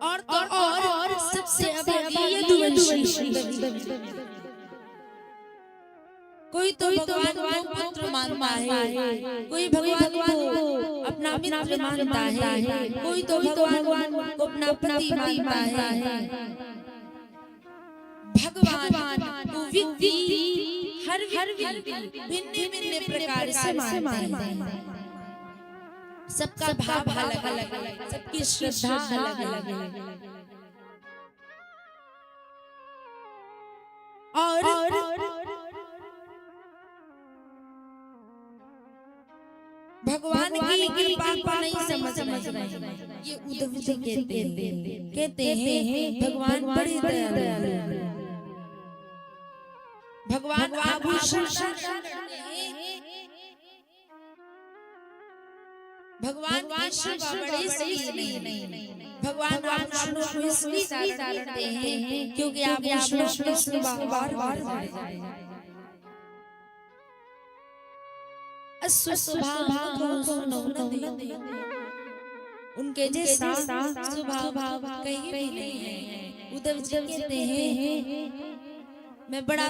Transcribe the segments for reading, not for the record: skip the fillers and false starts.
और सबसे कोई तो भगवान को पुत्र मानता है, कोई भगवान को अपना मित्र मानता है, कोई तो भगवान को अपना पति मानता है। भगवान को व्यक्ति हर भिन्न भिन्न प्रकार से मानते हैं। सबका भाव अलग अलग है, सबकी श्रद्धा अलग अलग है। और भगवान की कृपा को नहीं समझ रहे, ये उद्धव जी कहते हैं भगवान बड़े दयालु हैं। भगवान आभूषण भगवान बड़े सही नहीं, भगवान आभूषणों को इसलिए डालते हैं क्योंकि आभूषण बार उनके जैसा स्वभाव कहीं भी नहीं है। उद्धव जी कहते हैं मैं बड़ा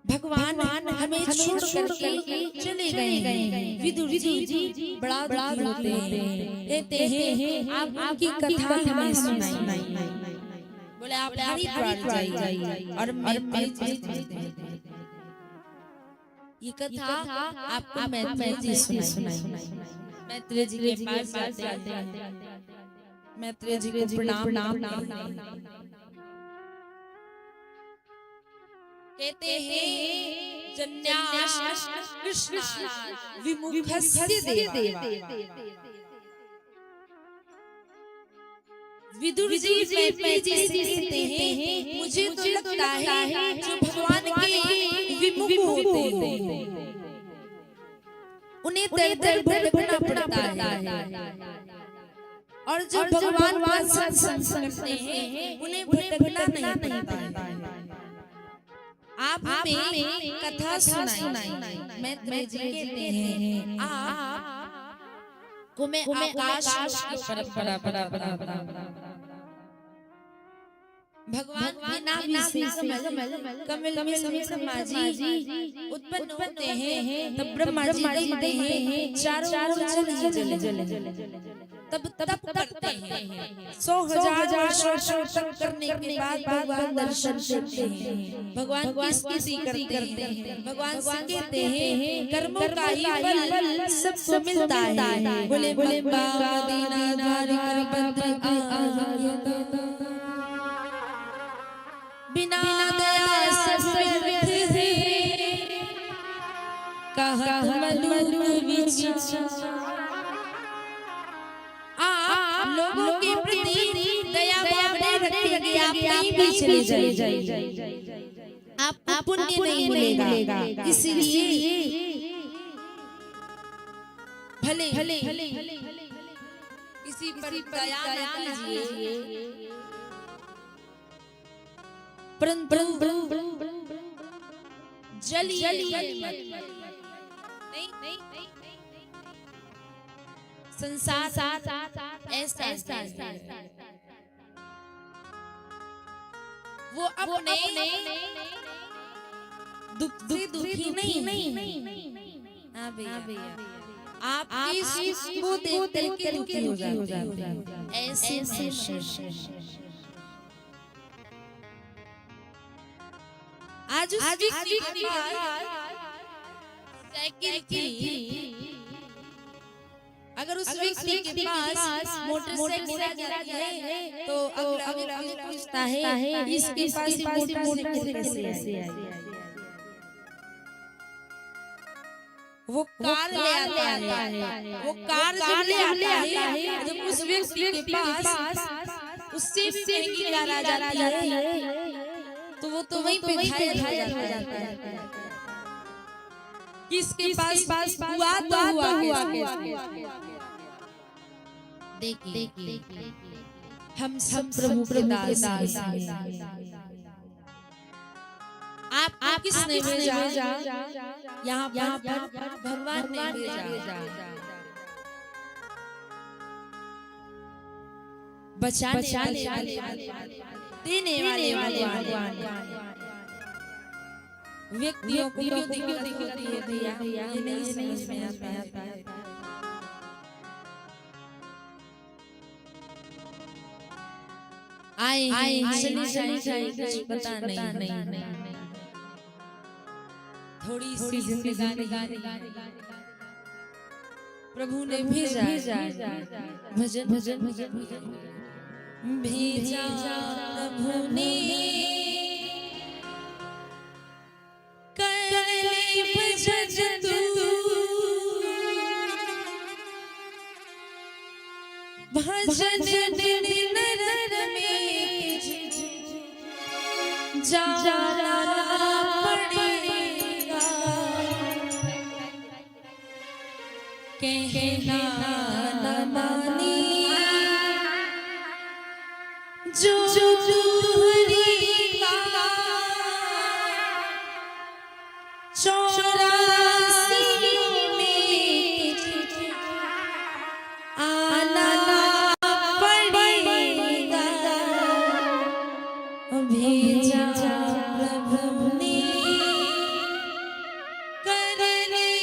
भगवान हमें छोड़ करके चले गए। विदुर जी बड़ा होते हैं, कहते हैं आप आपकी कथा हमें सुनाई। बोले आप हरिद्वार जाइए और मैं ये कथा आपको मैत्रेय जी सुनाई। मैत्रेय जी के पास जाते हैं, मैत्रेय जी को प्रणाम कहते हैं जन्यास कृष्ण विमुखस्य देवा। विदुर जी मैत्रेय जी से कहते हैं मुझे तो लगता है जो भगवान के विमुख होते हैं उन्हें दर भटकना पड़ता है, और जो भगवान का सत्संग करते हैं उन्हें भटकना नहीं पड़ता है। आप हमें कथा सुनाई। मैत्रेय जी कहते हैं आप को मैं आकाश की परंपरा भगवान बिना कमल में समाजी उत्पन्न होते हैं, तब ब्रह्मा जी कहते हैं चारों ओर जल तब करते हैं। 100,000 वर्ष तक करने के बाद भगवान दर्शन देते हैं। भगवान की स्तुति करते हैं। भगवान से कहते हैं कर्मों का ही फल सबको मिलता है। बोले बिना दया सब व्यर्थ है, कहा मलूल विचार। आप लोगों के प्रति दया भावना रखेंगे, आप कहीं भी चले जाइए, आपको पुण्य नहीं मिलेगा। इसलिए भले किसी पर दया न कीजिए, परंतु जलिए नहीं। संसार ऐसा वो अपने दुखी नहीं। हाँ भैया आप इसको देख के दुखी हो जाते हैं। ऐसे आज साइकिल की अगर उस व्यक्ति के पास मोटरसाइकिल है तो अगला पूछता है इसके पास मोटरसाइकिल कैसे आई। वो कार ले आता है, वो कार जब ले आता है जब उस व्यक्ति के पास उससे भी महंगी कार आ जाती है तो वो तो वहीं पे खाया जाता है। किसके पास हुआ तो हुआ देखिए हम सब प्रभु के दास हैं। आप किसने भेजा यहाँ पर भेजा बचाने वाले देने वाले भगवान व्यक्तियों को दिक्कत होती है भैया, ये नहीं समझ में आता है। आए चली जाए पता नहीं थोड़ी सी जिंदगानी प्रभु ने भेजा भजन भेजा प्रभु ने कर ले भजन तू भजन दिन नर में जाना पड़ेगा कहना न मानी जो हरि का 84 में आना पड़ेगा भेजा प्रभु ने कर ले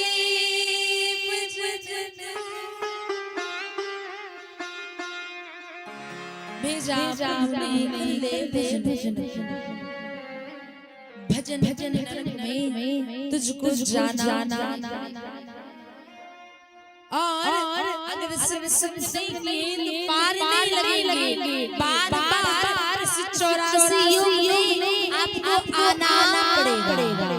भजन भेजा भजन में तुझको जाना और अगर सुनने के पार नहीं लगेंगे बार 84 युग में आपको आना पड़ेगा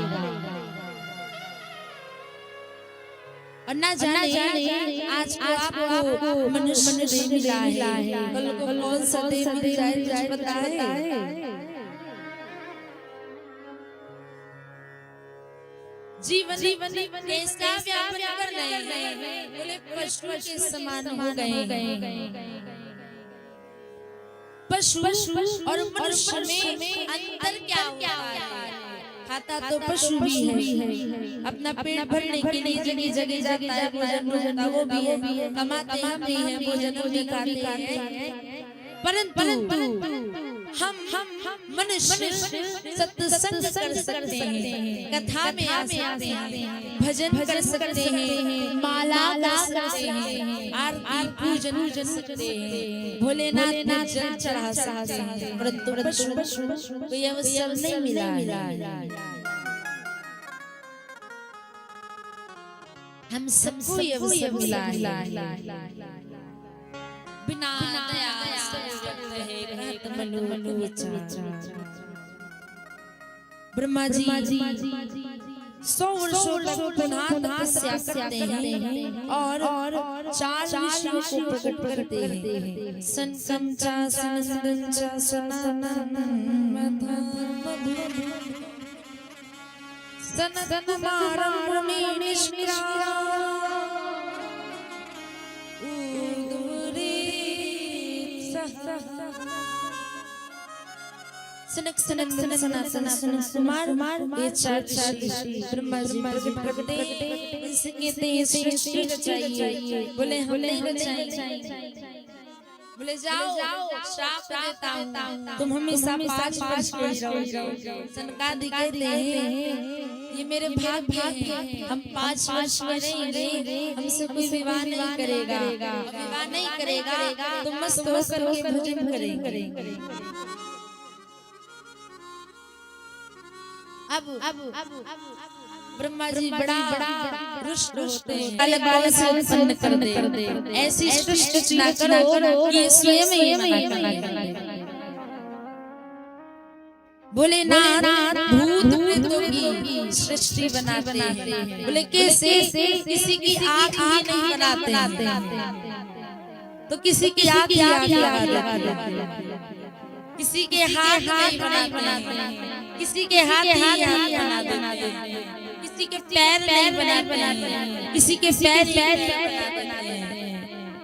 और ना जाने आज आपको मनुष्य देह मिला है कल को कौन सा देह मिल जाए पता है। जीवन कैसा व्यापन कर रहे हैं बोले पशु के समान हो गए। पशु और मनुष्य में अंतर क्या होता है? खाता तो पशु भी है, अपना पेट भरने के लिए जगह जाता है, भोजन वो भी है, कमाते हम भी हैं, भोजन भी खाते हैं। परंतु हम मनुष्य सत्संग कर सकते हैं, कथा में आ सकते हैं, भजन कर सकते हैं, माला गा सकते हैं, आरती पूजन कर सकते हैं, भोलेनाथ को जल चढ़ा सकते हैं। परंतु पशु को यह सब नहीं मिला। हम सबको ये सब मिला बिना दया ब्रह्मा जी 100 वर्षों तक पुनः तपस्या करते हैं और 4 विषयों को प्रकट करते हैं। संकम चा सनंदन चा सनातन सनतन कुमारं निष्क्रिया सनक सनातन कुमार ये 4 ब्रह्मा जी प्रकटे इनसे कहते हैं सृष्टि रचाइए। बोले हम नहीं रचाएंगे, बोले जाओ श्राप देता हूँ तुम हमेशा 5 वर्ष के रहोगे। सनकादि कहते हैं ये मेरे भाग्य है, हम 5 वर्ष में रहेंगे, हमसे कोई विवाह नहीं करेगा, विवाह नहीं करेगा तो मस्त होकर के भजन करेंगे। अब ब्रह्मा जी बड़ा रुष्ट होते हैं, अलग बाल से उत्पन्न कर दे, ऐसी सृष्टि ना करो कि स्वयं ही मना कर। बोले नाथ भूत प्रेतों की सृष्टि बनाते हैं। बोले कैसे? किसी की आँख नहीं बनाते तो किसी की आँख लगा देते, किसी के हाथ नहीं बनाते, किसी के हाथ बना देते, किसी के पैर नहीं बनाते, किसी के पैर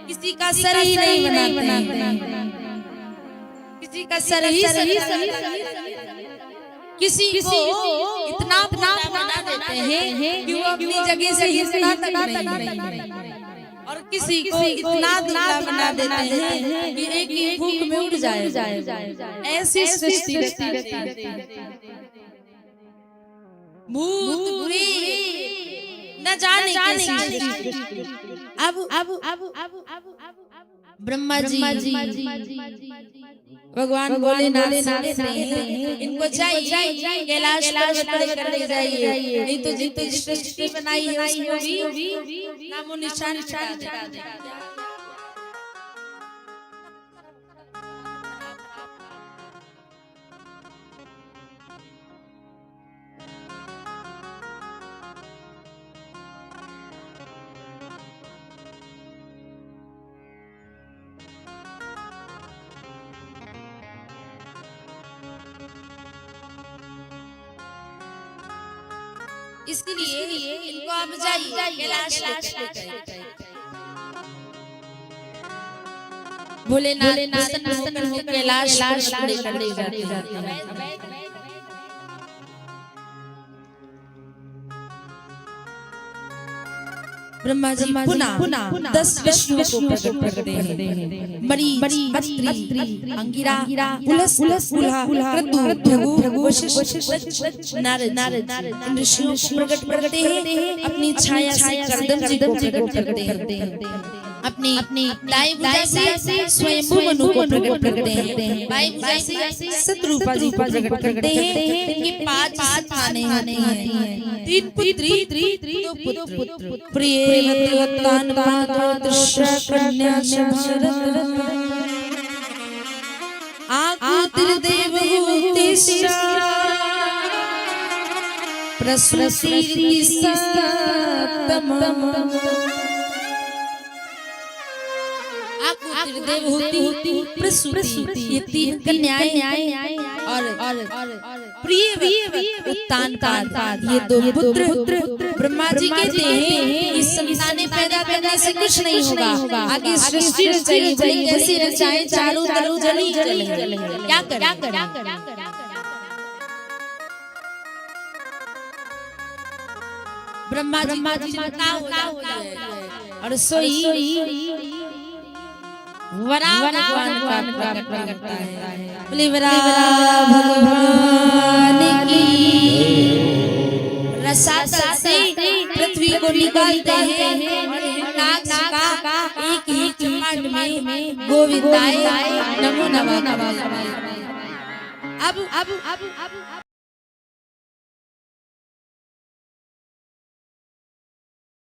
किसी का सर ही नहीं बनाते, किसी का सर ही किसी को इतना बना देते हैं कि वो अपनी जगह से हिलना तक नहीं, और किसी को इतना दुबला बना देते हैं कि एक ही फूंक में उड़ जाए। ऐसी सृष्टि भूत बुरी न जाने कैसी। अब ब्रह्मा जी भगवान भोलेनाथ से इनको चाहिए कैलाश पर्वत पर ले जाइए, नहीं तो जितनी सृष्टि बनाई है उसको भी नामो निशान हटा दे। इसलिए इनको आप जाइए कैलाश भोलेनाथ कैलाश लेकर ले जाते हैं। ब्रह्मा जी पुनः 10 विष्णुओं को प्रकट करते हैं। मरीच, अत्रि, अंगिरा, पुलस, पुलहा, क्रतु, भृगु, वशिष्ठ, नारद इन ऋषियों को प्रकट करते हैं। अपनी छाया से कर्दम जी को प्रकट करते हैं। अपनी दाई भुजा से स्वयंभू मनु को प्रकट करते हैं। बाई भुजा से शत्रुपा जी को प्रकट करते हैं। इनकी 5 संतानें हैं। 3 पुत्री, 2 पुत्र। प्रियवतान कन्या आकुतिर्देव प्रसूति देवहूति प्रसूति, ये 3 कन्याएं और प्रिय उत्तान ये 2 पुत्र। ब्रह्मा जी कहते हैं इस संतानें पैदा करने से कुछ नहीं होगा, आगे सृष्टि रचाई जाएगी, कैसी रचाएं चारों तरफ जली क्या कर ब्रह्मा जी और सोई वराह भगवान का प्रकट करता है। बोले वराह भगवान की। रसातल से पृथ्वी को निकालते हैं और नाग का एक ही चमाट में गोविंदाय नमो नमः। अब